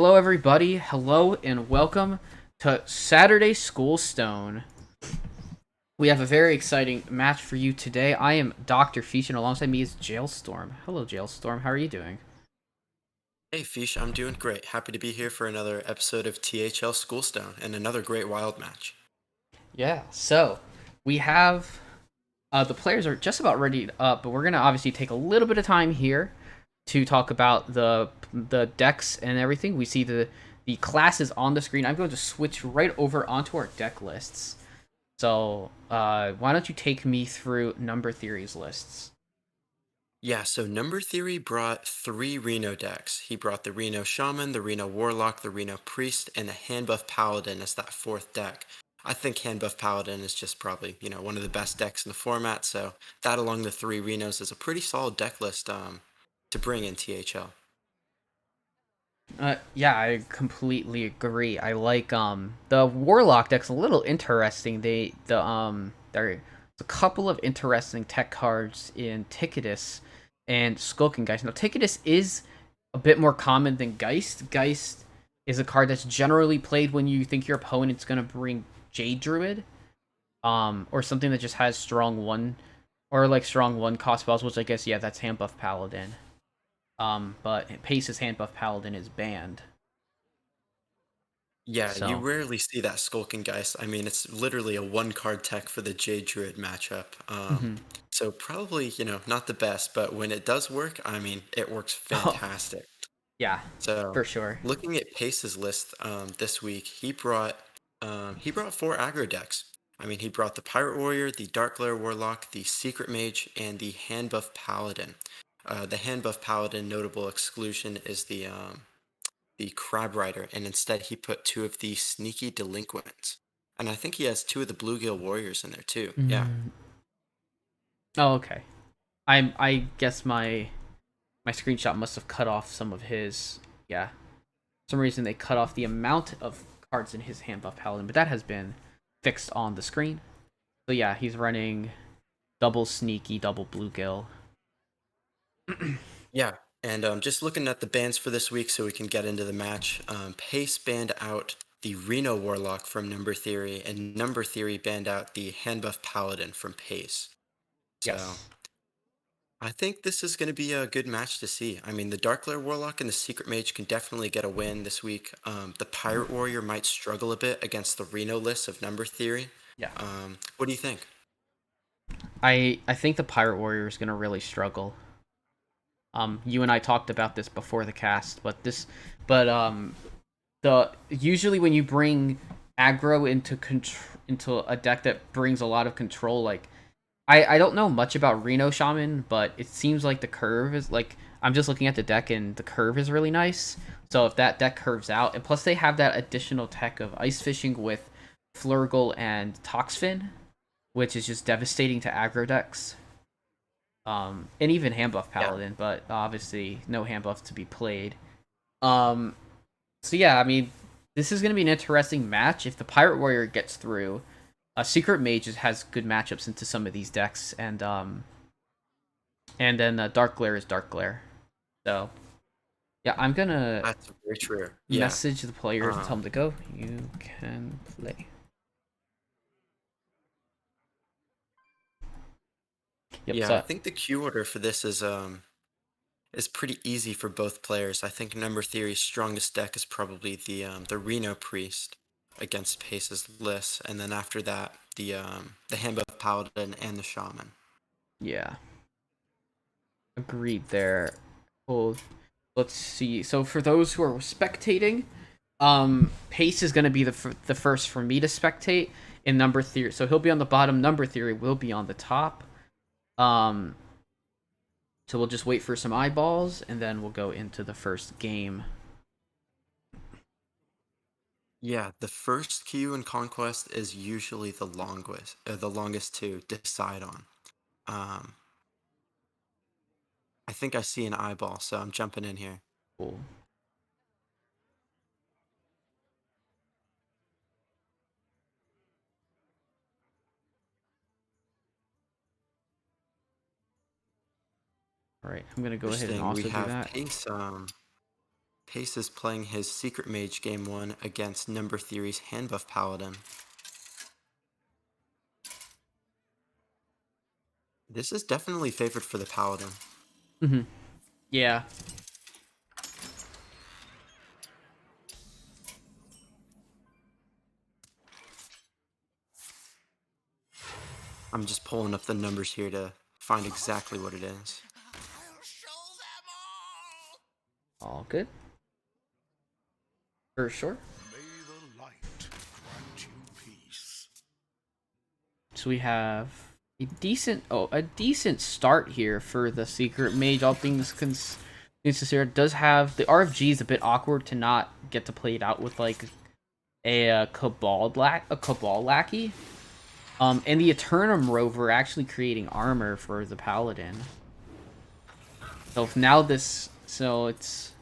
Hello, everybody. Hello, and welcome to Saturday Schoolstone. We have a very exciting match for you today. I am Dr. Fish, and alongside me is Jailstorm. Hello, Jailstorm. How are you doing? Hey Fish, I'm doing great. Happy to be here for another episode of THL Schoolstone and another great wild match. Yeah, so we have the players are just about ready up, but we're going to obviously take a little bit of time here to talk about the decks and everything. We see the classes on the screen. I'm going to switch right over onto our deck lists. So, why don't you take me through number theories lists? Yeah, so Number Theory brought three Reno decks. He brought the Reno Shaman, the Reno Warlock, the Reno Priest, and the Handbuff Paladin as that fourth deck. I think Handbuff Paladin is just probably, one of the best decks in the format, so that along the three Renos is a pretty solid deck list to bring in THL. Yeah, I completely agree. I like the Warlock deck's a little interesting. There's a couple of interesting tech cards in Ticketus and Skulking Geist. Now Ticketus is a bit more common than Geist. Geist is a card that's generally played when you think your opponent's gonna bring Jade Druid, or something that just has strong one or like strong one cost spells, which I guess yeah, that's hand buff Paladin. But Pace's hand buff Paladin is banned. Yeah, you So rarely see that Skulking Geist. I mean, it's literally a one card tech for the Jade Druid matchup. mhm. So probably, not the best, but when it does work, I mean, it works Oh fantastic. yeah, So for sure. looking at Pace's list this week, he brought four aggro decks. I mean, he brought the Pirate Warrior, the Dark Glare Warlock, the Secret Mage, and the Hand Buff Paladin. The Hand Buff Paladin notable exclusion is the Crab Rider, and instead he put two of the Sneaky Delinquents. And I think he has two of the Bluegill Warriors in there too. Yeah. Mm. Oh okay. I guess my screenshot must have cut off some of his. Yeah, for some reason they cut off the amount of cards in his hand buff paladin, but that has been fixed on the screen. So yeah, he's running double sneaky, double bluegill. Yeah. And just looking at the bans for this week so we can get into the match, Pace banned out the Reno Warlock from Number Theory, and Number Theory banned out the Handbuff Paladin from Pace. So Yes. I think this is going to be a good match to see. I mean, the Dark Lair Warlock and the Secret Mage can definitely get a win this week. The Pirate Warrior might struggle a bit against the Reno list of Number Theory. Yeah. What do you think? I think the pirate warrior is gonna really struggle. You and I talked about this before the cast, but the usually when you bring aggro into a deck that brings a lot of control, like I don't know much about Reno Shaman, but it seems like the curve is like I'm just looking at the deck and the curve is really nice. So if that deck curves out, and plus they have that additional tech of ice fishing with Flurgle and Toxfin, which is just devastating to aggro decks. And even hand buff Yeah. paladin, but obviously no hand buff to be played. Um, so yeah, I mean, this is gonna be an interesting match. If the pirate warrior gets through, secret mage has good matchups into some of these decks, and then dark glare is dark glare. So yeah, I'm gonna That's very true. Yeah. message the players and tell them Um, to go. You can play. Yep. yeah, I So think the Q order for this is pretty easy for both players. I think Number Theory's strongest deck is probably the Reno Priest against Pace's list, and then after that the Handbuff Paladin and the Shaman. yeah, agreed there. Well, let's see. So for those who are spectating, Pace is going to be the first for me to spectate in number theory. So he'll be on the bottom. Number theory will be on the top. Um, so we'll just wait for some eyeballs, and then we'll go into the first game. Yeah, the first queue in Conquest is usually the longest to decide on. Um, I think I see an eyeball, so I'm jumping in here. Cool. All right, I'm gonna go ahead and Interesting. We also do have that. Pace is playing his Secret Mage game 1 against Number Theory's Hand Buff Paladin. This is definitely favored for the Paladin. Mm-hmm. Yeah. I'm just pulling up the numbers here to find exactly what it is. All good. For sure. May the light grant you peace. So we have a decent start here for the Secret Mage. All things considered, does have the RFG is a bit awkward to not get to play it out with like a Cabal lackey. And the Eternum Rover actually creating armor for the Paladin. So if now this, so it's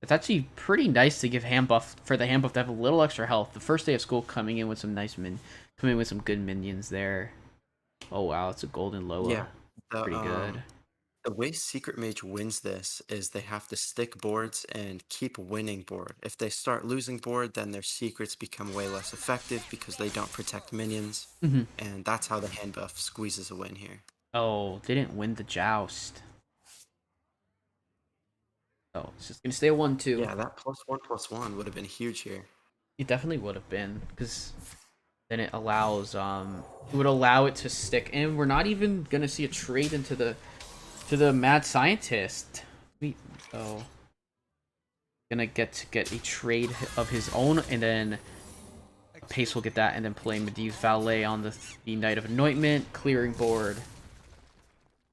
actually pretty nice to give hand buff for the hand buff to have a little extra health. The first day of school coming in with some coming in with some good minions there. Oh wow, it's a golden Loa. Yeah, Pretty good. the way Secret Mage wins this is they have to stick boards and keep winning board. If they start losing board, then their secrets become way less effective because they don't protect minions. Mm-hmm. And that's how the hand buff squeezes a win here. Oh, didn't win the joust. Oh, it's just gonna stay a 1-2. Yeah, that +1/+1 would have been huge here. It definitely would have been, because then it allows it would allow it to stick, and we're not even gonna see a trade into the mad scientist. So gonna get a trade of his own, and then Pace will get that, and then play Medivh's Valet on the Knight of Anointment, clearing board.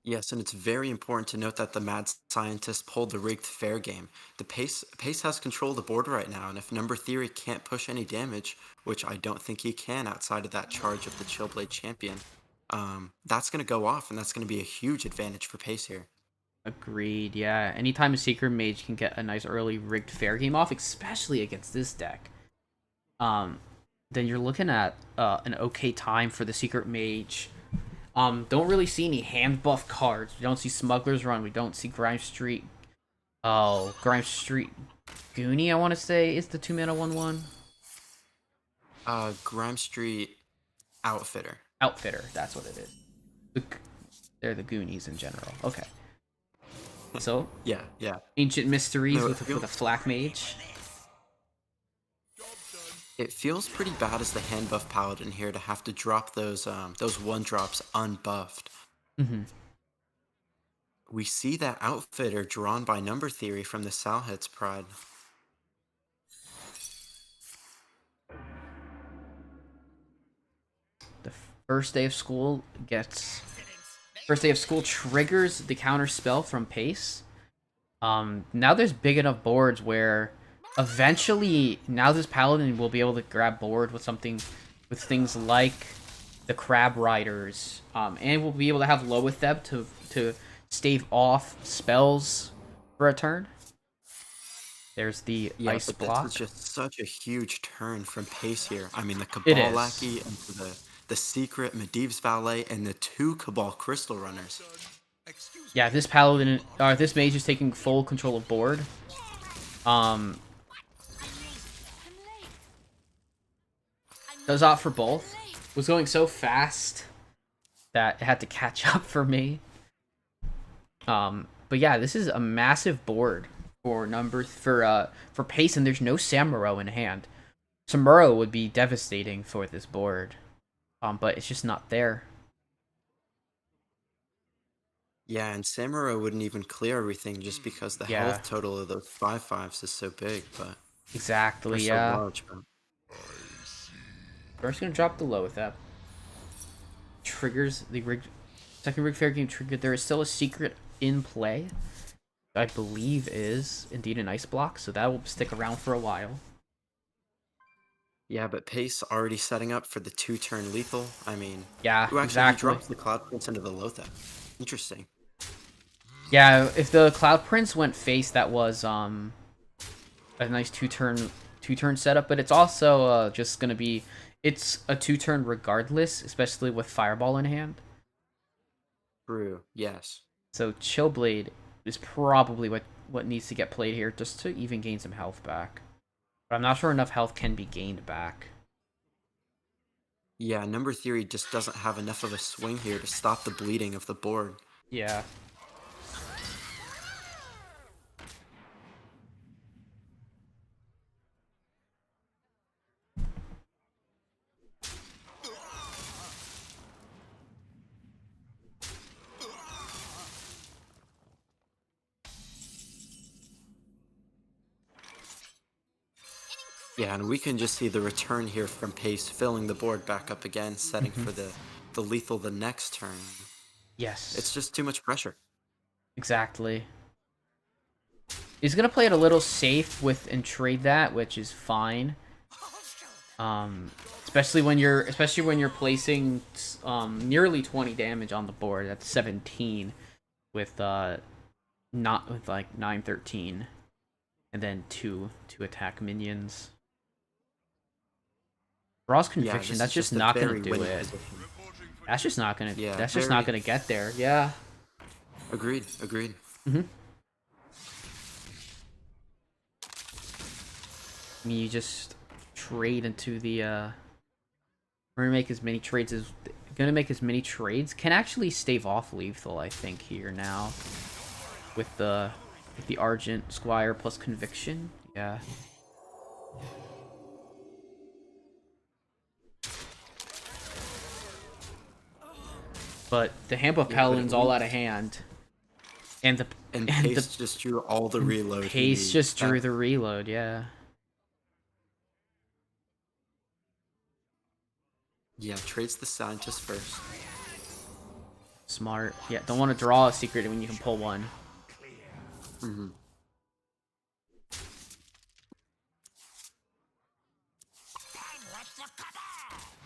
Yes, and it's very important to note that the mad scientist pulled the rigged fair game. The pace has control of the board right now, and if Number Theory can't push any damage, which I don't think he can outside of that charge of the Chillblade champion, that's gonna go off, and that's gonna be a huge advantage for Pace here. Agreed, yeah. Anytime a Secret Mage can get a nice early rigged fair game off, especially against this deck, then you're looking at an okay time for the Secret Mage. Don't really see any hand buff cards. We don't see Smuggler's Run. We don't see Grime Street. Oh, Grime Street Goonie, I want to say, is the 2-mana 1/1. Grime Street Outfitter. Outfitter, that's what it is. They're the Goonies in general. Okay. So, Yeah, yeah. Ancient Mysteries No, with a Flak Mage. It feels pretty bad as the hand buff paladin here to have to drop those 1-drops unbuffed. Mm-hmm. We see that outfitter drawn by Number Theory from the Salhet's Pride. The first day of school triggers the counter spell from Pace. Now there's big enough boards where eventually now this paladin will be able to grab board with things like the Crab Riders, and we'll be able to have Loetheb to stave off spells for a turn. There's the ice block. This is just such a huge turn from Pace here. I mean, the It Cabal is. Lackey into the secret Medivh's Valet and the 2 Cabal Crystal Runners. Yeah, this this mage is taking full control of board. Does opt for both. Was going so fast that it had to catch up for me. But yeah, this is a massive board for Pace, and there's no Samuro in hand. Samuro would be devastating for this board. But it's just not there. Yeah, and Samuro wouldn't even clear everything just because the Yeah. health total of those 5/5s is so big, but Exactly, they're yeah. so large. But We're just gonna drop the low with that. Triggers the second rig fair game triggered. There is still a secret in play. I believe is indeed an ice block, so that will stick around for a while. yeah, but Pace already setting up for the 2-turn lethal. I mean, Yeah, Ooh, actually, exactly. he drops the Cloud Prince into the Lothep. Interesting. Yeah, if the Cloud Prince went face, that was a nice two-turn setup. But it's also just gonna be it's a 2-turn regardless, especially with Fireball in hand. True. Yes. So Chillblade is probably what needs to get played here, just to even gain some health back. But I'm not sure enough health can be gained back. Yeah, number theory just doesn't have enough of a swing here to stop the bleeding of the board. Yeah. Yeah, and we can just see the return here from Pace, filling the board back up again, setting for the lethal the next turn. Yes. It's just too much pressure. Exactly. He's gonna play it a little safe with and trade that, which is fine. Especially when you're placing nearly 20 damage on the board. That's 17 with not with like 913, and then two attack minions. Raw's Yeah, conviction. this That's is just a not gonna very do winning it. position. That's just not gonna. Yeah, That's just not gonna get there. Yeah. Agreed. I mean, you just trade into the. We're gonna make as many trades as. Gonna make as many trades. Can actually stave off lethal, I think, here now. With the Argent Squire plus conviction. Yeah. But the Handbook Yeah, but Paladin's all out of hand. And the Pace just drew all the reload. Pace just drew the reload, yeah. Yeah, trades the scientist first. Smart. Yeah, don't want to draw a secret when you can pull one.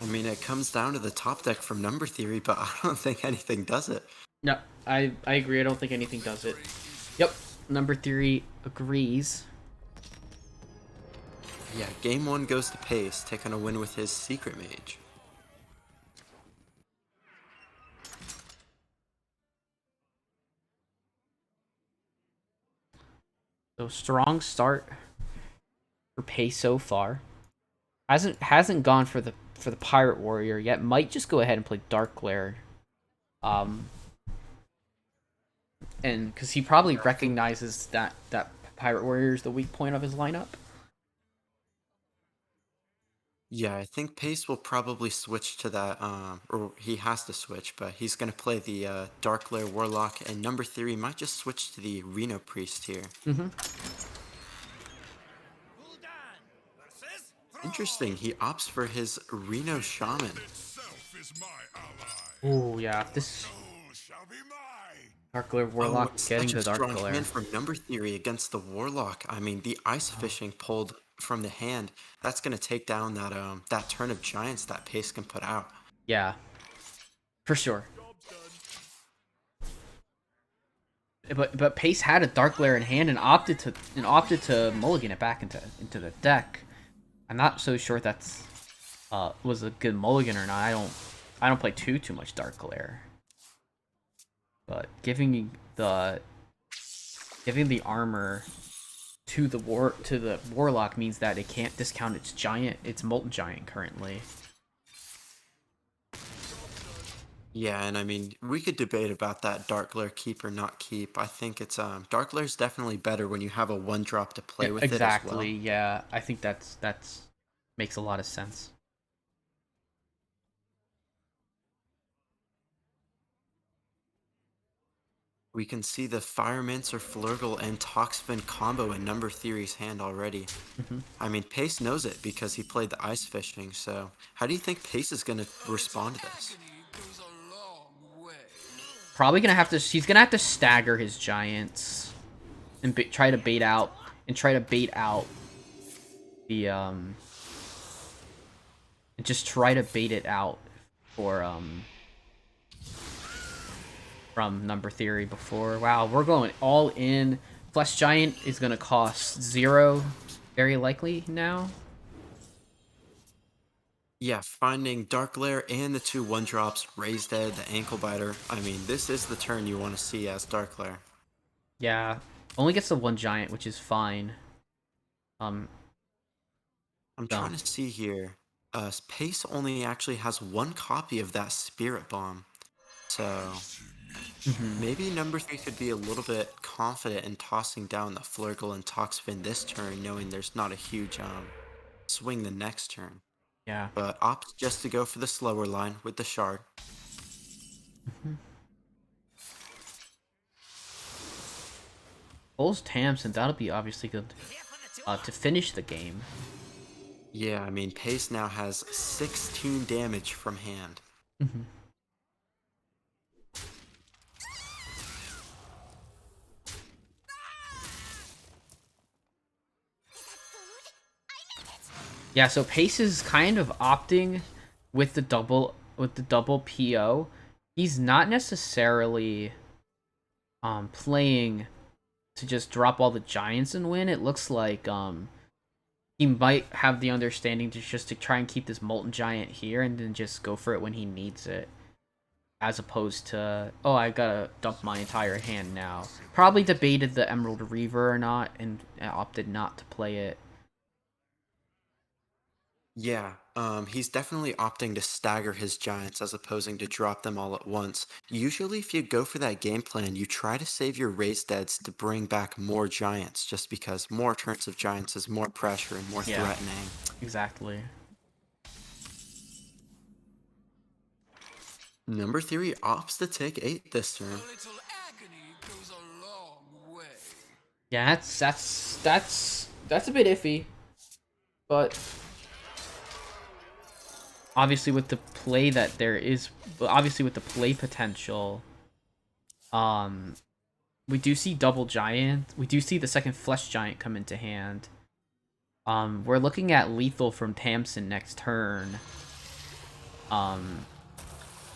I mean, it comes down to the top deck from number theory, but I don't think anything does it. No, I agree. I don't think anything does it. Yep, number theory agrees. Yeah, game 1 goes to Pace, taking a win with his Secret Mage. So strong start for Pace so far. Hasn't gone for the Pirate Warrior yet. Might just go ahead and play Dark Glare. And because he probably recognizes that Pirate Warrior is the weak point of his lineup. Yeah, I think Pace will probably switch to that, or he has to switch, but he's going to play the Dark Lair Warlock, and number theory might just switch to the Reno Priest here. Interesting, he opts for his Reno Shaman. Oh yeah, this Dark Glare Warlock getting the Dark Glare. Hand from number theory against the Warlock. I mean, the Ice Fishing pulled from the hand. That's going to take down that turn of Giants that Pace can put out. Yeah, for sure. But Pace had a Dark Glare in hand and opted to mulligan it back into the deck. I'm not so sure that's was a good mulligan or not. I don't play too much Dark Glare. But giving the armor to the Warlock means that it can't discount its Molten Giant currently. Yeah, and I mean, we could debate about that Dark Glare keep or not keep. I think it's Dark Glare's definitely better when you have a 1-drop to play with exactly, it as well. Yeah. I think that's makes a lot of sense. We can see the Firemancer, Flurgle, and Toxfin combo in number theory's hand already. I mean, Pace knows it because he played the Ice Fishing, so how do you think Pace is going to respond to this? Probably gonna have to. He's gonna have to stagger his Giants and try to bait out the and just try to bait it out for from number theory before. Wow, we're going all in. Flesh Giant is gonna cost 0, very likely now. Yeah, finding Dark Glare and the 2 1-drops, Raised Dead, the Ankle Biter. I mean, this is the turn you want to see as Dark Glare. Yeah, Only gets the one giant, which is fine. Um, I'm so, trying to see here. Pace only actually has one copy of that Spirit Bomb. So mhm. maybe number 3 could be a little bit confident in tossing down the Flurgle and Toxfin this turn, knowing there's not a huge swing the next turn. Yeah. But opts just to go for the slower line with the Shard. Mhm. Pulls Tamsin, that'll be obviously good to finish the game. Yeah, I mean, Pace now has 16 damage from hand. Mhm. Yeah, so Pace is kind of opting with the double PO. He's not necessarily playing to just drop all the giants and win. It looks like he might have the understanding to just to try and keep this molten giant here and then just go for it when he needs it. As opposed to, oh, I gotta dump my entire hand now. Probably debated the Emerald Reaver or not and opted not to play it. Yeah, he's definitely opting to stagger his giants as opposing to drop them all at once. Usually, if you go for that game plan, you try to save your raised deads to bring back more giants, just because more turns of giants is more pressure and more Yeah, threatening. exactly. Number 3 opts to take 8 this turn. Yeah, that's a bit iffy, but obviously with the play that there is, obviously with the play potential, um, we do see double giant. We do see the second flesh giant come into hand. We're looking at lethal from Tamsin next turn. Um,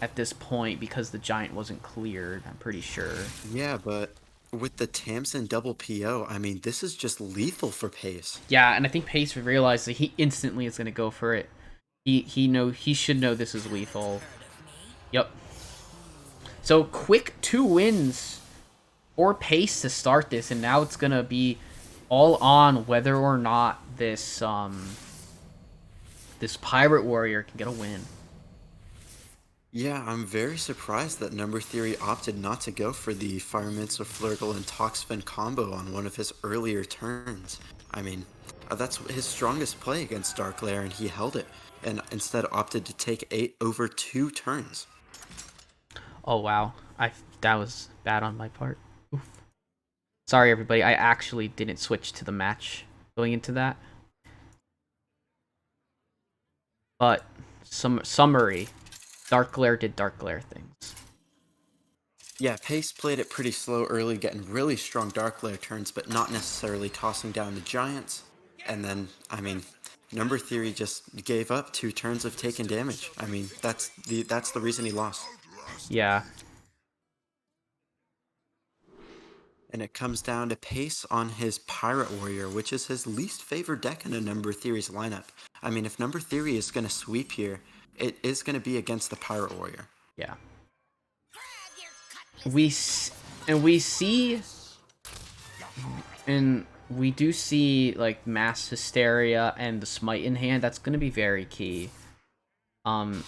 at this point because the giant wasn't cleared, I'm pretty sure. Yeah, but with the Tamsin double PO, I mean, this is just lethal for Pace. Yeah, and I think Pace realized that he instantly is gonna go for it. He should know this is lethal. Yep. So quick 2 wins for Pace to start this, and now it's gonna be all on whether or not this pirate warrior can get a win. Yeah, I'm very surprised that number 3 opted not to go for the Firemancer Flurgle and Toxfin combo on one of his earlier turns. I mean, that's his strongest play against Dark Lair, and he held it, and instead opted to take 8 over 2 turns. Oh wow, that was bad on my part. Oof. Sorry everybody, I actually didn't switch to the match going into that. But summary, Dark Glare did Dark Glare things. Yeah, Pace played it pretty slow early, getting really strong Dark Lair turns, but not necessarily tossing down the Giants. And then, I mean, number 3 just gave up 2 turns of taking damage. I mean, that's the reason he lost. Yeah. And it comes down to Pace on his Pirate Warrior, which is his least favorite deck in a number 3's lineup. I mean, if number 3 is going to sweep here, it is going to be against the Pirate Warrior. Yeah. We see and we do see like mass hysteria and the smite in hand. That's going to be very key. And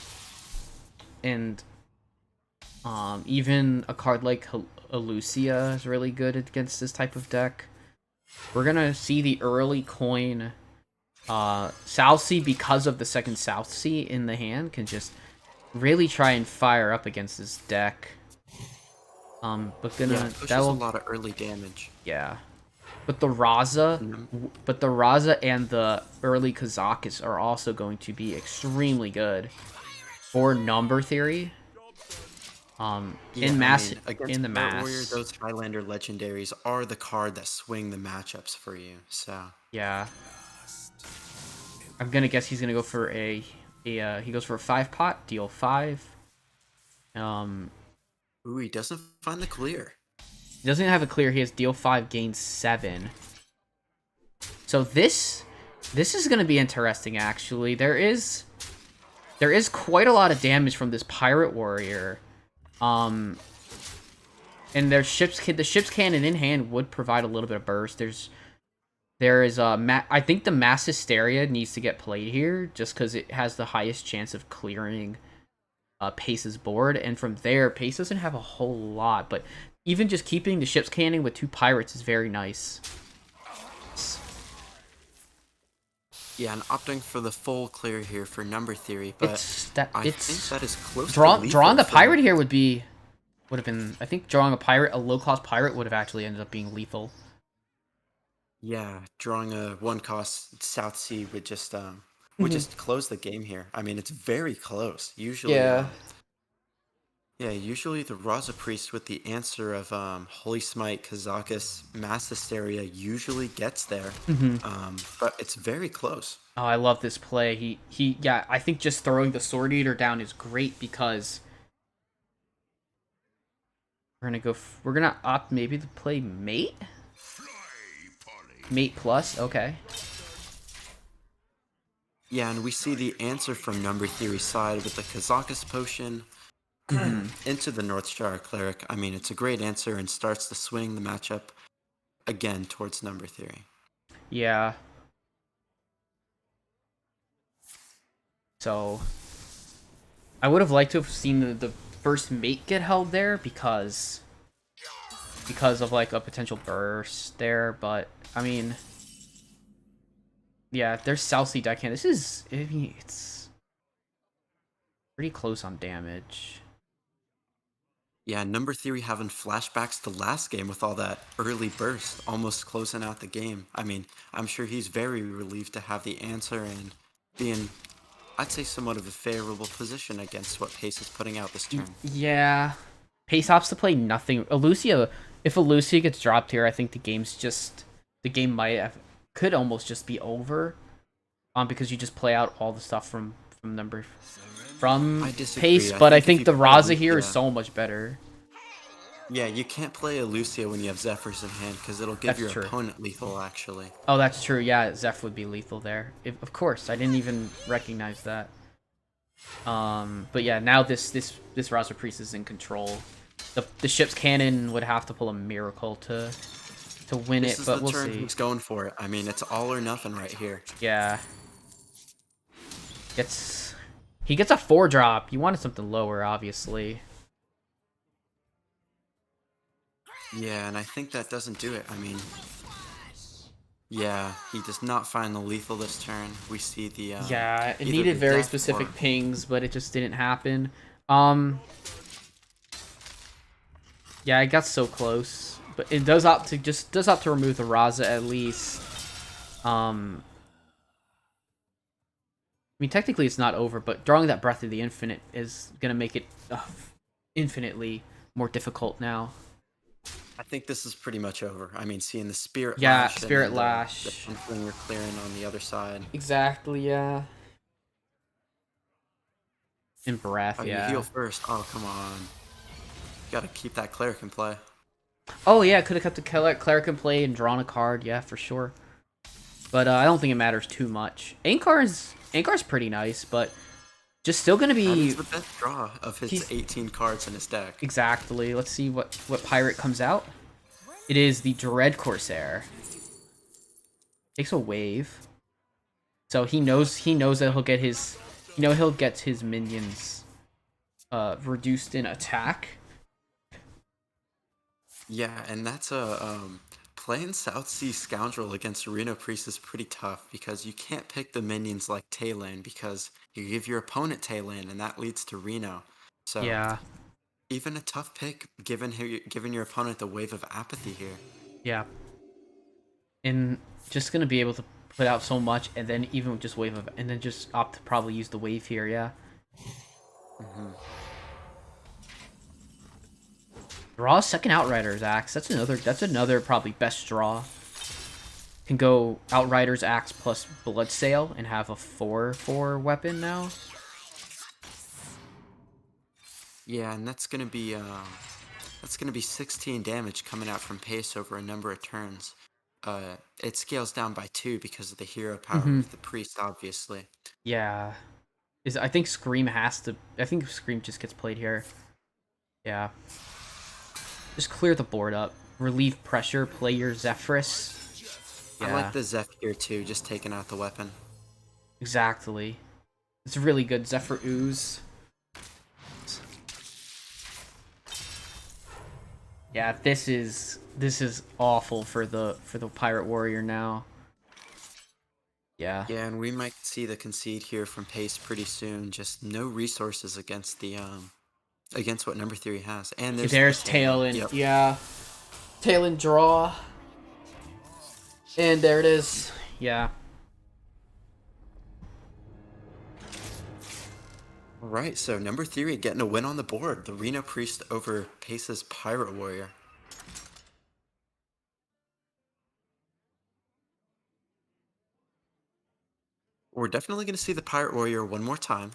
even a card like Elucia is really good against this type of deck. We're gonna see the early coin. South Sea, because of the second South Sea in the hand, can just really try and fire up against this deck. But Pushes a lot of early damage. Yeah. But the Raza, and the early Kazakus are also going to be extremely good for number theory. In the mass. Warrior, those Highlander legendaries are the card that swing the matchups for you. So yeah, I'm gonna guess he's gonna go for he goes for a 5-pot, deal 5. Ooh, he doesn't find the clear. He doesn't have a clear. He has deal 5, gain 7. So this is gonna be interesting. Actually, there is quite a lot of damage from this pirate warrior. And there's the ship's cannon in hand would provide a little bit of burst. There is I think the mass hysteria needs to get played here just because it has the highest chance of clearing Pace's board, and from there Pace doesn't have a whole lot, but even just keeping the ship's cannon with 2 pirates is very nice. Yeah, and opting for the full clear here for number theory, but I think that is close to lethal drawing a pirate here would have been, I think drawing a low cost pirate would have actually ended up being lethal. Yeah, drawing a 1-cost South Sea would just close the game here. I mean, it's very close. Usually, Yeah. Usually the Raza Priest with the answer of Holy Smite, Kazakus, Mass Hysteria usually gets there. But it's very close. Oh, I love this play. Yeah, I think just throwing the Sword Eater down is great because we're gonna opt maybe to play Mate? Mate plus, okay. Yeah, and we see the answer from number theory side with the Kazakus potion into the North Star Cleric. I mean, it's a great answer and starts to swing the matchup again towards number theory. Yeah. So I would have liked to have seen the first mate get held there because of like a potential burst there, but I mean, yeah, there's South Sea deckhand. It's pretty close on damage. Yeah, number theory having flashbacks to last game with all that early burst, almost closing out the game. I mean, I'm sure he's very relieved to have the answer and be in, I'd say, somewhat of a favorable position against what Pace is putting out this turn. Yeah. Pace opts to play nothing. If Elucia gets dropped here, I think the game could almost just be over. Because you just play out all the stuff from Pace, but I think the Raza here is so much better. Yeah, you can't play Elucia when you have Zephyrs in hand because it'll give your opponent lethal, actually. Oh, that's true. Yeah, Zeph would be lethal there. Of course, I didn't even recognize that. But yeah, now this Raza Priest is in control. The ship's cannon would have to pull a miracle to win it, but we'll see. This is the turn he's going for it. I mean, it's all or nothing right here. Yeah. He gets a 4-drop. You wanted something lower, obviously. Yeah, and I think that doesn't do it. I mean, yeah, he does not find the lethal this turn. We see the yeah, it needed very specific pings, but it just didn't happen. Yeah, I got so close, but it does opt to remove the Raza at least. I mean, technically it's not over, but drawing that Breath of the Infinite is gonna make it infinitely more difficult now. I think this is pretty much over. I mean, seeing the Spirit Lash. Yeah, Spirit Lash. The Pinkling you're clearing on the other side. Exactly, yeah. And Breath, yeah. You heal first. Oh, come on. You gotta keep that Cleric in play. Oh, yeah, could have kept the Cleric in play and drawn a card, yeah, for sure. But I don't think it matters too much. Ankar's pretty nice, but just still gonna be... That is the best draw of his 18 cards in his deck. Exactly. Let's see what pirate comes out. It is the Dread Corsair. Takes a wave. So he knows that he'll get his... he'll get his minions reduced in attack. Yeah, and that's a... playing South Sea Scoundrel against Reno Priest is pretty tough because you can't pick the minions like Taylane because you give your opponent Taylane and that leads to Reno. So yeah, even a tough pick given your opponent the wave of apathy here. Yeah. And just gonna be able to put out so much and then even just wave of and then just opt to probably use the wave here, yeah. Draw second Outrider's Axe. That's another probably best draw. Can go Outrider's Axe plus Bloodsail and have a 4/4 weapon now. Yeah, and that's gonna be 16 damage coming out from Pace over a number of turns. It scales down by 2 because of the hero power of the priest, obviously. Yeah. I think Scream just gets played here. Yeah. Just clear the board up. Relieve pressure. Play your Zephyrus. I like Yeah, the Zeph here too, just taking out the weapon. exactly. It's really good. Zephyr Ooze. Yeah, this is awful for the Pirate Warrior now. Yeah. Yeah, and we might see the concede here from Pace pretty soon. Just no resources against the against what number theory has. And there's the There's tail. tail and Yep. yeah. Tail and draw. And there it is. Yeah. All right, so number theory getting a win on the board. The Reno Priest over Pace's Pirate Warrior. We're definitely going to see the Pirate Warrior one more time.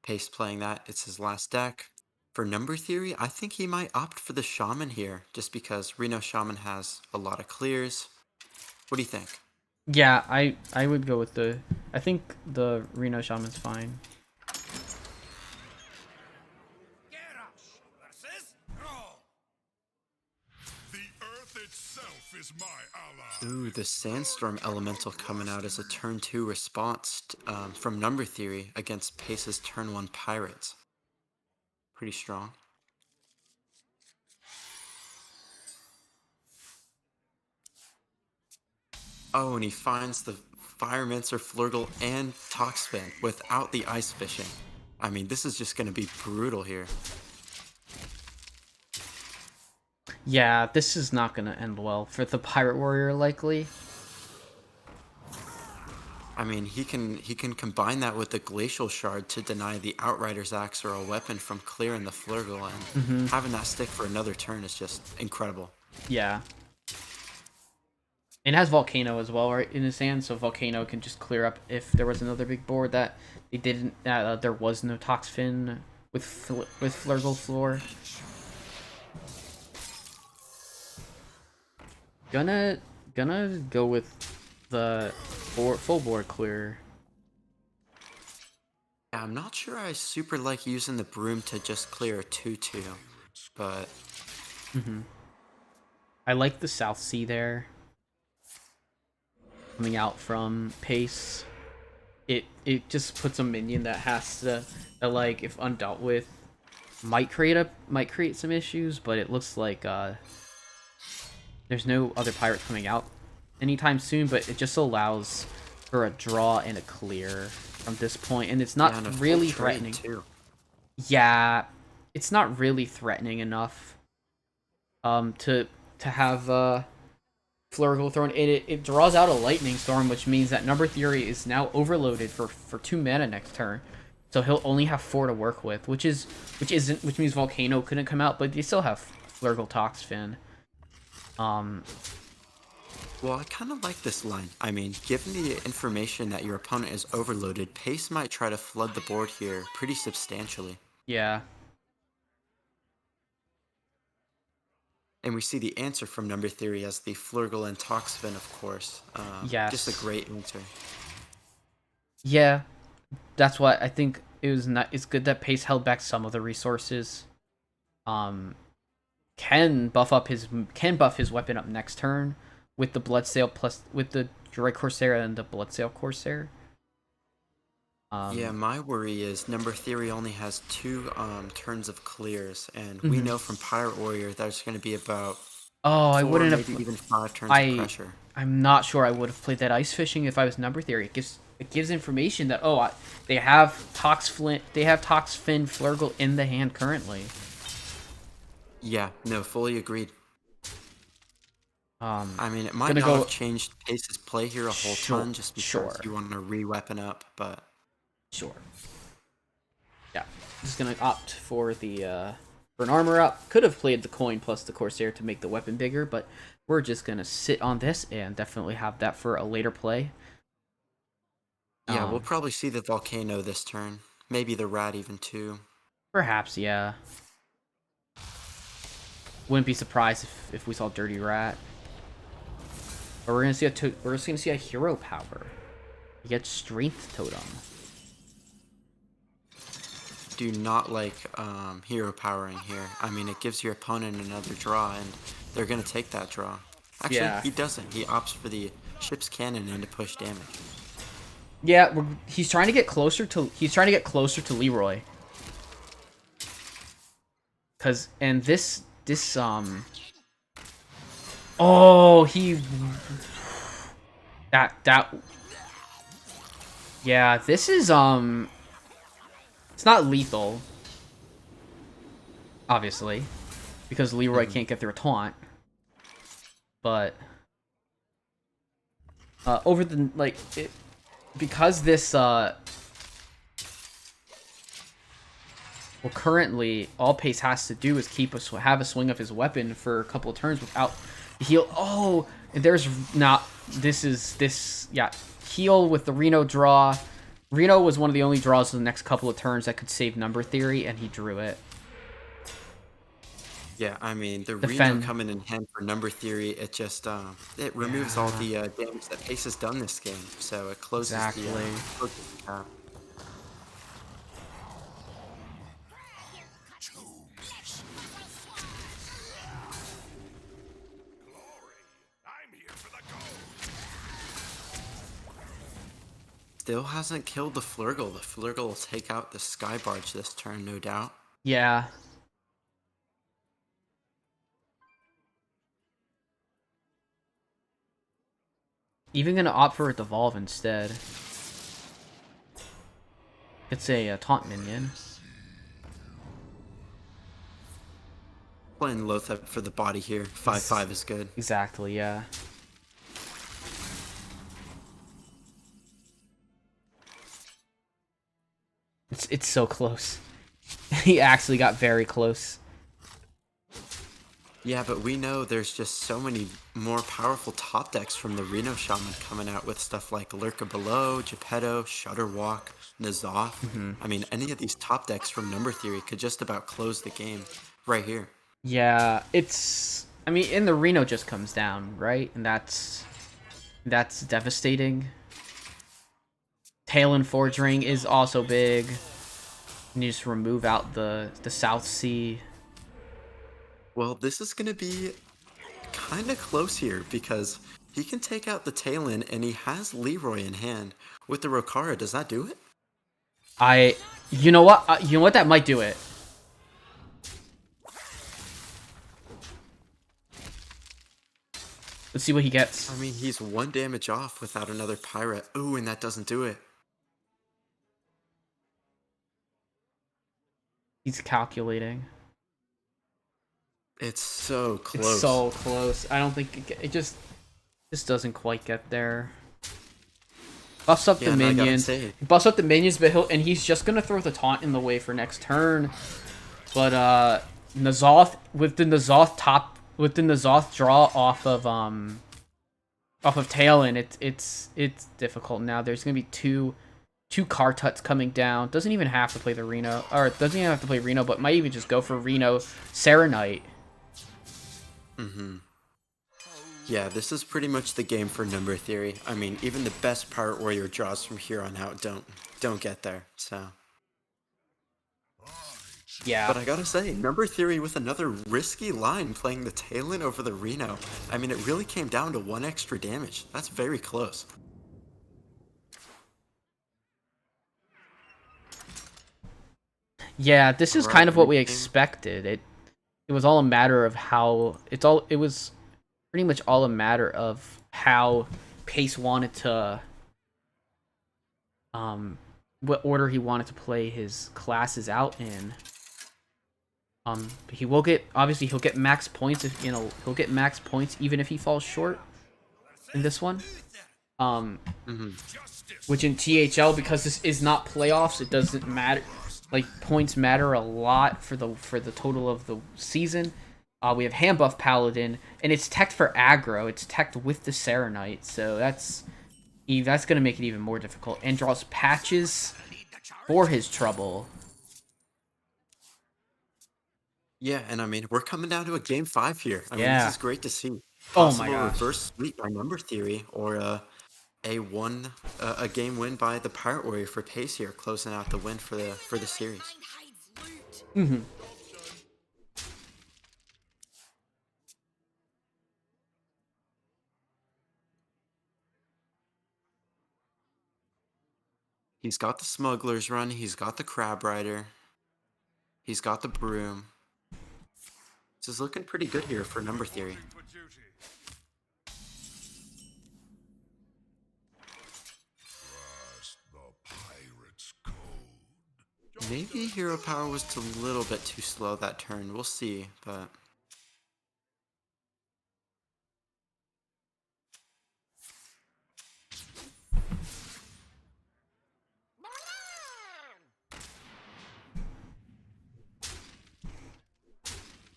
Pace playing that. It's his last deck. For number theory, I think he might opt for the Shaman here, just because Reno Shaman has a lot of clears. What do you think? Yeah, I would go with the I think the Reno Shaman's fine. The earth itself is my ally. Ooh, the Sandstorm Elemental coming out as a turn 2 response from number theory against Pace's turn 1 Pirates. Pretty strong. Oh, and he finds the Firemancer, Flurgle, and Toxfin without the Ice Fishing. I mean, this is just going to be brutal here. Yeah, this is not gonna end well for the Pirate Warrior likely. I mean, he can combine that with the Glacial Shard to deny the Outrider's Axe or a weapon from clearing the Flurgle, and having that stick for another turn is just incredible. Yeah. And it has Volcano as well, right, in his hand, so Volcano can just clear up if there was another big board that they didn't. There was no Toxfin with Flurgle floor. Gonna go with the full board clear. Yeah, I'm not sure I super like using the Broom to just clear a 2-2, but I like the South Sea there. Coming out from Pace. It just puts a minion that has to that, like, if undealt with might create some issues, but it looks like there's no other pirate coming out anytime soon, but it just allows for a draw and a clear from this point, and it's not and a full really trade, threatening. too. Yeah, it's not really threatening enough to have Flurgle thrown. It draws out a Lightning Storm, which means that Number Theory is now overloaded for 2 mana next turn. So he'll only have 4 to work with, which means Volcano couldn't come out, but they still have Flurgle Toxfin. Well, I kind of like this line. I mean, given the information that your opponent is overloaded, Pace might try to flood the board here pretty substantially. Yeah. And we see the answer from Number Theory as the Flurgle and Toxfin, of course. Yes. Just a great answer. Yeah. That's why I think it's good that Pace held back some of the resources. Can buff his weapon up next turn with the Bloodsail plus with the Droid Corsair and the Bloodsail Corsair. Yeah, my worry is Number Theory only has 2 turns of clears, and we know from Pirate Warrior there's going to be about 4, I wouldn't maybe have. even 5 turns of pressure. I'm not sure I would have played that Ice Fishing if I was Number Theory. It gives information that they have Toxfin Flurgle in the hand currently. Yeah, no, fully agreed. I mean, it might Gonna not go- have changed Pace's play here a whole ton just because sure. you want to re-weapon up, but Sure. Yeah, just gonna opt for the for an armor up. Could have played the coin plus the Corsair to make the weapon bigger, but we're just gonna sit on this and definitely have that for a later play. yeah, we'll probably see the Volcano this turn. Maybe the Rat even too. Perhaps, yeah. Wouldn't be surprised if we saw Dirty Rat. But we're just gonna see a hero power. You get Strength Totem. do not like hero powering here. I mean, it gives your opponent another draw, and they're gonna take that draw. Actually, Yeah. he doesn't. He opts for the ship's cannon in to push damage. Yeah, he's trying to get closer to Leroy. And this oh, that yeah, this is it's not lethal, obviously, because Leroy can't get through a taunt. But over the because this well, currently all Pace has to do is have a swing of his weapon for a couple of turns without heal. Oh, and there's not. Yeah, heal with the Reno draw. Reno was one of the only draws in the next couple of turns that could save number theory, and he drew it. Yeah, I mean, the Defend. Reno coming in hand for number theory, it just it removes all the damage that Pace has done this game, so it closes Exactly. closes the gap. I'm here for the gold. Still hasn't killed the Flurgle. The Flurgle will take out the Sky Barge this turn, no doubt. Yeah. Even gonna opt for a Devolve instead. It's a taunt minion. Playing Lothep for the body here. 5/5 is good. Exactly, yeah. It's so close. He actually got very close. Yeah, but we know there's just so many more powerful top decks from the Reno Shaman coming out with stuff like Lurker Below, Geppetto, Shudderwalk, N'Zoth. I mean, any of these top decks from Number Theory could just about close the game right here. Yeah, I mean, and the Reno just comes down, right? And that's devastating. Talon Forge Ring is also big. And you just remove out the South Sea. Well, this is going to be kind of close here because he can take out the Talon and he has Leroy in hand. With the Rokara, does that do it? You know what? You know what? That might do it. Let's see what he gets. I mean, he's 1 damage off without another Pirate. Ooh, and that doesn't do it. He's calculating. It's so close. It's so close. I don't think it just doesn't quite get there. Buffs up the minions. Buffs up the minions, but he's just gonna throw the taunt in the way for next turn. But N'Zoth with the N'Zoth draw off of Talon, it's difficult now. There's gonna be two Kartuts coming down. Doesn't even have to play the Reno, or doesn't even have to play Reno, but might even just go for Reno Serenite. Yeah, this is pretty much the game for Number Theory. I mean, even the best Pirate Warrior draws from here on out don't get there. So yeah. But I gotta say, Number Theory with another risky line playing the Talon over the Reno. I mean, it really came down to 1 extra damage. That's very close. Yeah, this is kind of what we expected. It was all a matter of how it was pretty much all a matter of how Pace wanted to what order he wanted to play his classes out in. He'll get max points if he'll get max points even if he falls short in this one. Which in THL, because this is not playoffs, it doesn't matter. Like, points matter a lot for the total of the season. We have hand buff Paladin, and it's teched for aggro. It's teched with the Serenite, so that's gonna make it even more difficult. And draws patches for his trouble. Yeah, and I mean, we're coming down to a game 5 here. I mean, this is great to see. Oh my Possible gosh. reverse sweep by Number Theory, or a game win by the Pirate Warrior for Pace here, closing out the win for the series. Mm-hmm. He's got the Smuggler's Run. He's got the Crab Rider. He's got the Broom. This is looking pretty good here for number theory. For duty. Trust the pirate's code. Maybe Hero Power was a little bit too slow that turn. We'll see, but...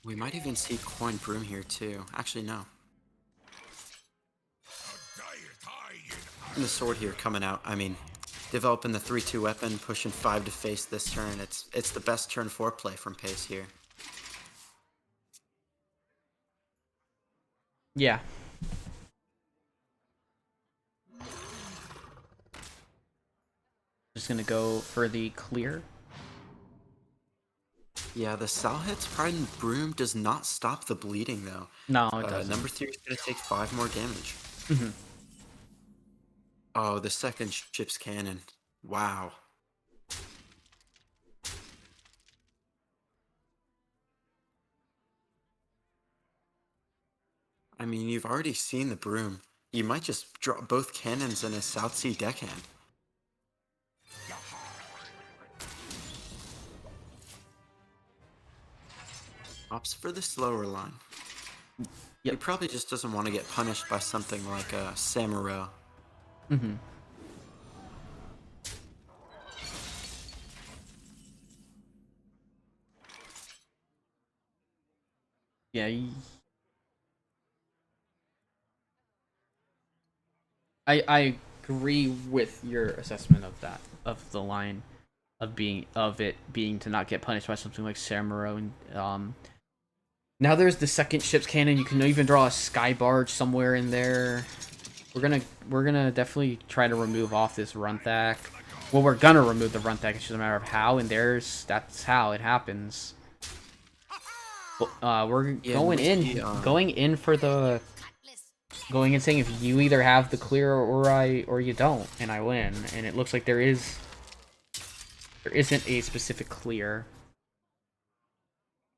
We might even see Coin Broom here too. Actually, no. And the sword here coming out. I mean, developing the 3-2 weapon, pushing 5 to face this turn. It's the best turn 4 play from Pace here. Yeah. Just gonna go for the clear. Yeah, the Sal hits Pride and Broom does not stop the bleeding though. No, it doesn't. Number 3 is gonna take 5 more damage. Mm-hmm. Oh, the second ship's cannon. Wow. I mean, you've already seen the Broom. You might just drop both cannons in a South Sea deckhand. Opts for the slower line. Yep. He probably just doesn't want to get punished by something like a Samuro. Mm-hmm. Yeah. I agree with your assessment of that, of the line, of it being to not get punished by something like Samuro. And now there's the second ship's cannon. You can even draw a sky barge somewhere in there. We're gonna definitely try to remove off this Runthak. Well, we're gonna remove the Runthak. It's just a matter of how, and that's how it happens. We're going in for the. Going and saying if you either have the clear or you don't, and I win. And it looks like there isn't a specific clear.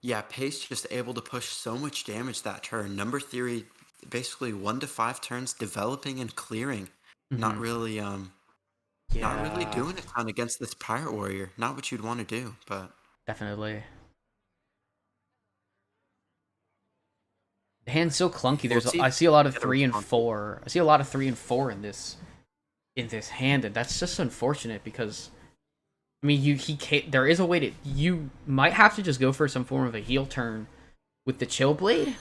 Yeah, Pace just able to push so much damage that turn. Number theory, basically 1 to 5 turns developing and clearing. Mm-hmm. Not really doing a ton against this Pirate Warrior. Not what you'd want to do, but Definitely. The hand's so clunky. I see a lot of 3 and 4. I see a lot of 3 and 4 in this hand, and that's just unfortunate because I mean you there is a way to you might have to just go for some form of a heel turn with the Chill Blade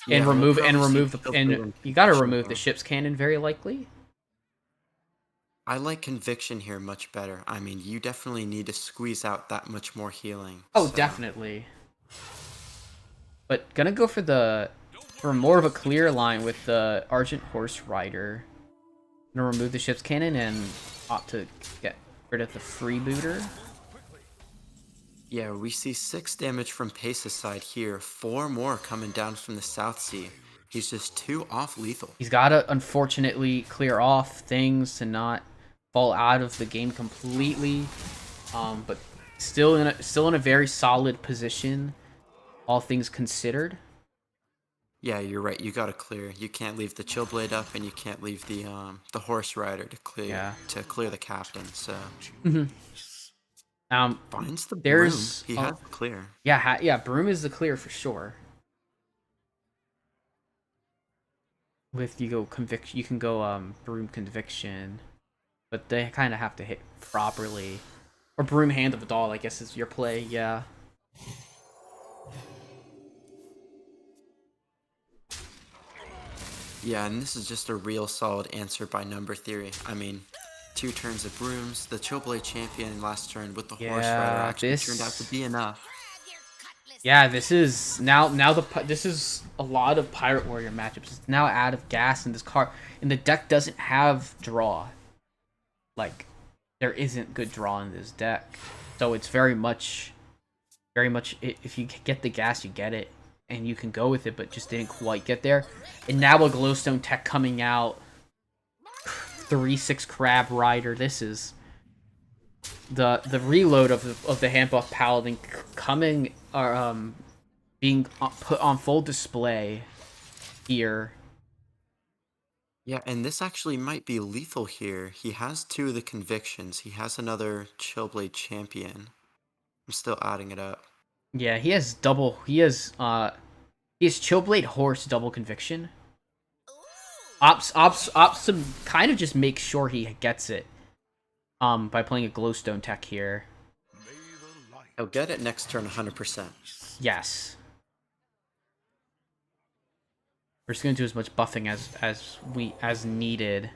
and remove you gotta remove the ship's cannon very likely. I like Conviction here much better. I mean, you definitely need to squeeze out that much more healing. Oh, definitely. But gonna go for more of a clear line with the Argent Horse Rider. Gonna remove the ship's cannon and opt to get rid of the freebooter. Yeah, we see 6 damage from Pace's side here. 4 more coming down from the South Sea. He's just too off lethal. He's gotta unfortunately clear off things to not fall out of the game completely. But still in a very solid position, all things considered. Yeah, you're right. You gotta clear. You can't leave the Chill Blade up, and you can't leave the Horse Rider to clear the captain. So finds the Broom. He has the clear. Yeah, Broom is the clear for sure. With you can go Broom Conviction, but they kind of have to hit properly, or Broom Hand of the Doll. I guess is your play. Yeah. Yeah, and this is just a real solid answer by number theory. I mean, 2 turns of Brooms, the Chillblade champion last turn with the Horse Rider actually turned out to be enough. Yeah, this is this is a lot of Pirate Warrior matchups. It's now out of gas in this card, and the deck doesn't have draw. Like, there isn't good draw in this deck, so it's very much very much if you get the gas, you get it, and you can go with it, but just didn't quite get there. And now a glowstone tech coming out, 3/6 crab rider. This is the reload of the hand buff paladin coming or being put on full display here. Yeah, and this actually might be lethal here. He has two of the convictions. He has another Chillblade champion. I'm still adding it up. Yeah, he has double. He has Chillblade Horse double conviction. Ops to kind of just make sure he gets it. By playing a glowstone tech here. May the light He'll get it next turn 100%. Yes. We're just gonna do as much buffing as needed.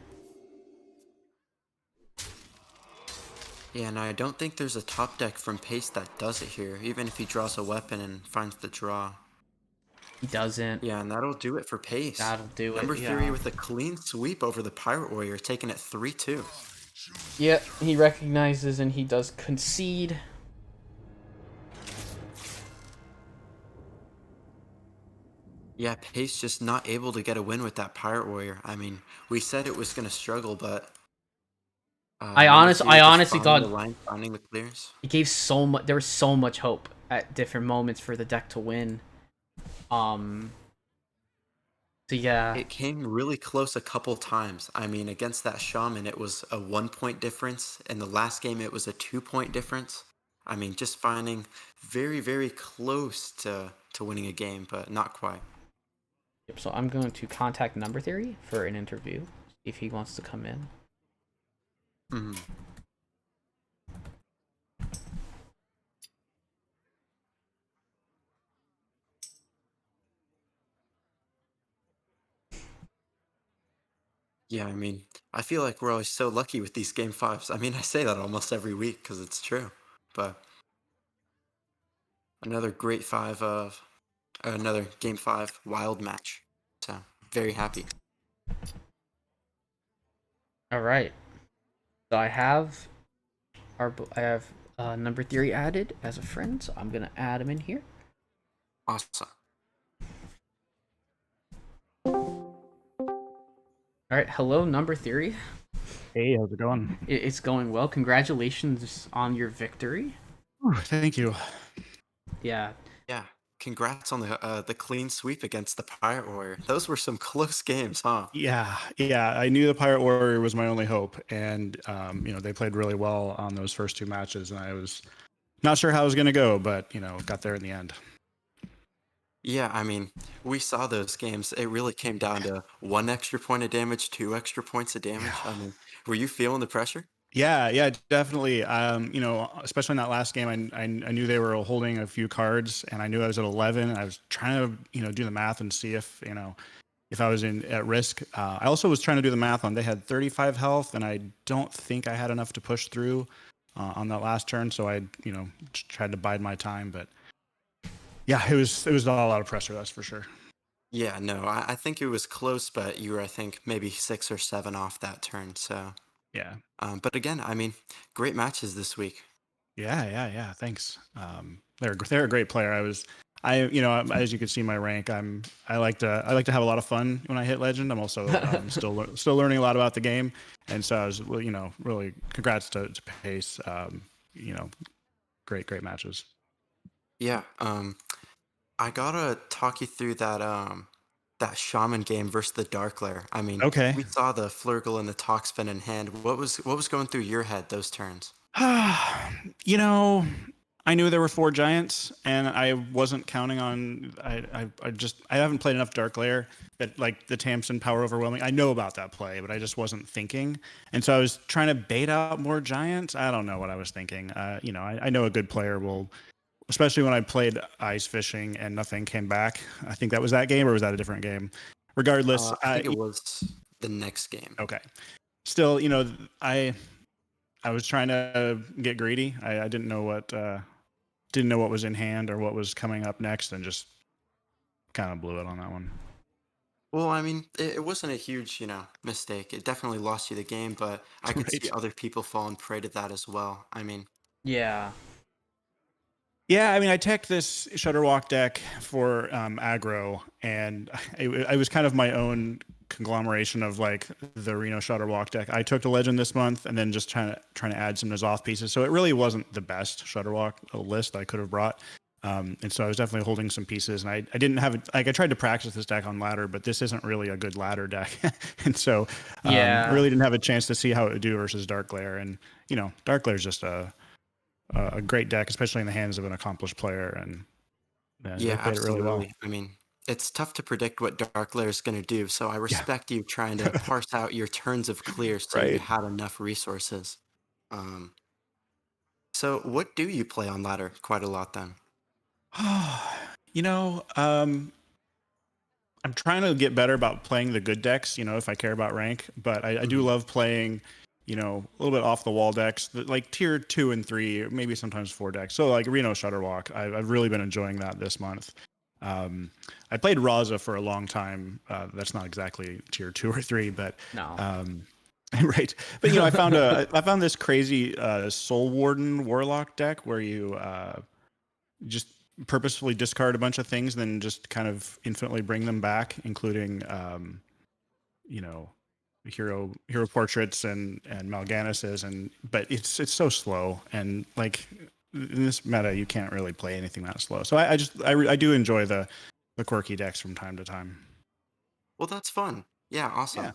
Yeah, and I don't think there's a top deck from Pace that does it here, even if he draws a weapon and finds the draw. He doesn't. Yeah, and that'll do it for Pace. That'll do it. Number 3 Yeah. with a clean sweep over the Pirate Warrior, taking it 3-2. Yeah, he recognizes and he does concede. Yeah, Pace just not able to get a win with that Pirate Warrior. I mean, we said it was going to struggle, but I number 3 just honestly finding the thought line, finding the clears. it gave so much. There was so much hope at different moments for the deck to win. So yeah, It came really close a couple times. I mean, against that Shaman, it was a 1 point difference. In the last game, it was a 2 point difference. I mean, just finding very, very close to winning a game, but not quite. yep, so I'm going to contact Number Theory for an interview, if he wants to come in. Mhm. Yeah, I mean, I feel like we're always so lucky with these game fives. I mean, I say that almost every week because it's true. But another great five of another game five wild match. So very happy. All right. So I have Number Theory added as a friend, so I'm gonna add him in here. Awesome. All right, hello, Number Theory. Hey, how's it going? It's going well. Congratulations on your victory. Ooh, thank you. Yeah, Yeah. Congrats on the clean sweep against the Pirate Warrior. Those were some close games, huh? Yeah. I knew the Pirate Warrior was my only hope, and they played really well on those first two matches, and I was not sure how it was going to go, but got there in the end. Yeah, I mean, we saw those games. It really came down to 1 extra point of damage, 2 extra points of damage. I mean, were you feeling the pressure? Yeah, definitely. Especially in that last game, I knew they were holding a few cards, and I knew I was at 11. And I was trying to do the math and see if I was at risk. I also was trying to do the math on they had 35 health, and I don't think I had enough to push through on that last turn. So I tried to bide my time, but yeah, it was all a lot of pressure. That's for sure. Yeah, no, I think it was close, but you were, I think, maybe 6 or 7 off that turn. So, Yeah. but again, I mean, great matches this week. Yeah. Thanks. They're a great player. As you can see my rank, I like to have a lot of fun when I hit legend. I'm also still learning a lot about the game, and so I was really congrats to Pace. Great matches. Yeah, I gotta talk you through that Shaman game versus the Dark Lair. I mean, Okay. we saw the Flurgle and the Toxfin in hand. What was going through your head those turns? you know, I knew there were four giants, and I wasn't counting on. I haven't played enough Dark Lair that like the Tamsin Power Overwhelming. I know about that play, but I just wasn't thinking, and so I was trying to bait out more giants. I don't know what I was thinking. I know a good player will, especially when I played ice fishing and nothing came back. I think that was that game, or was that a different game? Regardless, I think it was the next game. okay. Still, I was trying to get greedy. I didn't know what was in hand or what was coming up next, and just kind of blew it on that one. Well, I mean, it wasn't a huge, mistake. It definitely lost you the game, but I could see Right. other people falling prey to that as well. I mean, yeah. Yeah, I mean, I teched this Shutterwalk deck for aggro, and it was kind of my own conglomeration of like the Reno Shutterwalk deck. I took the Legend this month, and then just trying to add some N'Zoth pieces. So it really wasn't the best Shutterwalk list I could have brought. And so I was definitely holding some pieces, and I didn't have it. Like I tried to practice this deck on ladder, but this isn't really a good ladder deck, and so Yeah. really didn't have a chance to see how it would do versus Dark Glare. And Dark Glare is just a great deck, especially in the hands of an accomplished player, and Yeah, they played it really well. absolutely. I mean, it's tough to predict what Dark Lair is going to do, so I respect you trying to parse out your turns of clear so you Right. had enough resources. Um, so what do you play on ladder quite a lot then? you know, I'm trying to get better about playing the good decks, if I care about rank, but I do Mhm. love playing, a little bit off the wall decks, like tier 2 and 3, maybe sometimes 4 decks. So like Reno Shutterwalk, I've really been enjoying that this month. I played Raza for a long time. That's not exactly tier 2 or 3, but No. right. But I found this crazy Soul Warden Warlock deck where you just purposefully discard a bunch of things, then just kind of infinitely bring them back, including you know, hero portraits and Mal'Ganises, but it's so slow, and like in this meta you can't really play anything that slow. So I do enjoy the quirky decks from time to time. Well, that's fun. Yeah, Yeah. awesome.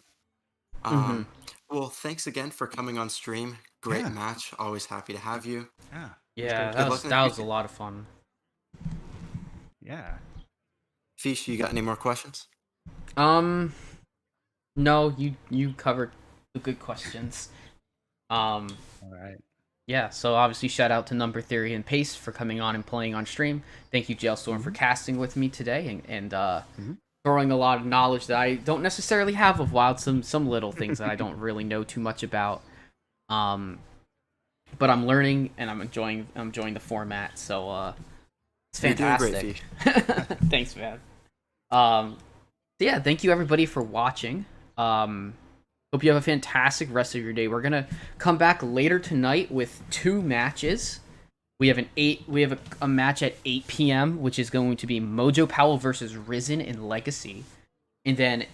Mm-hmm. Um, well, thanks again for coming on stream. Great Yeah. match. Always happy to have you. Yeah. It was Yeah, great. Good luck in the that was a future. lot of fun. Yeah. Fish, you got any more questions? Um, no, you covered the good questions. Um, All right. yeah, so obviously shout out to Number Theory and Pace for coming on and playing on stream. Thank you, Jailstorm, for casting with me today and throwing a lot of knowledge that I don't necessarily have of Wild, some little things that I don't really know too much about. Um, but I'm learning and I'm enjoying the format, so it's You're doing great, fantastic. Fish. Thanks, man. So yeah, thank you everybody for watching. Hope you have a fantastic rest of your day. We're gonna come back later tonight with 2 matches. We have a match at 8 p.m., which is going to be Mojo Powell versus Risen in Legacy, and then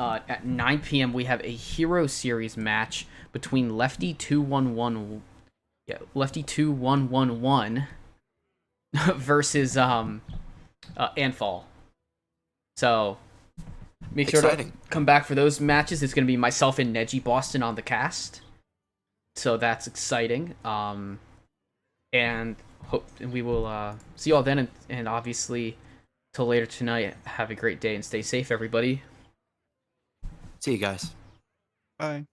at 9 p.m. we have a Hero Series match between Lefty 2111 versus Anfall. So make sure to Exciting. come back for those matches. It's going to be myself and Neji Boston on the cast, so that's exciting. And we will see you all then, and obviously till later tonight. Have a great day and stay safe, everybody. See you guys. Bye.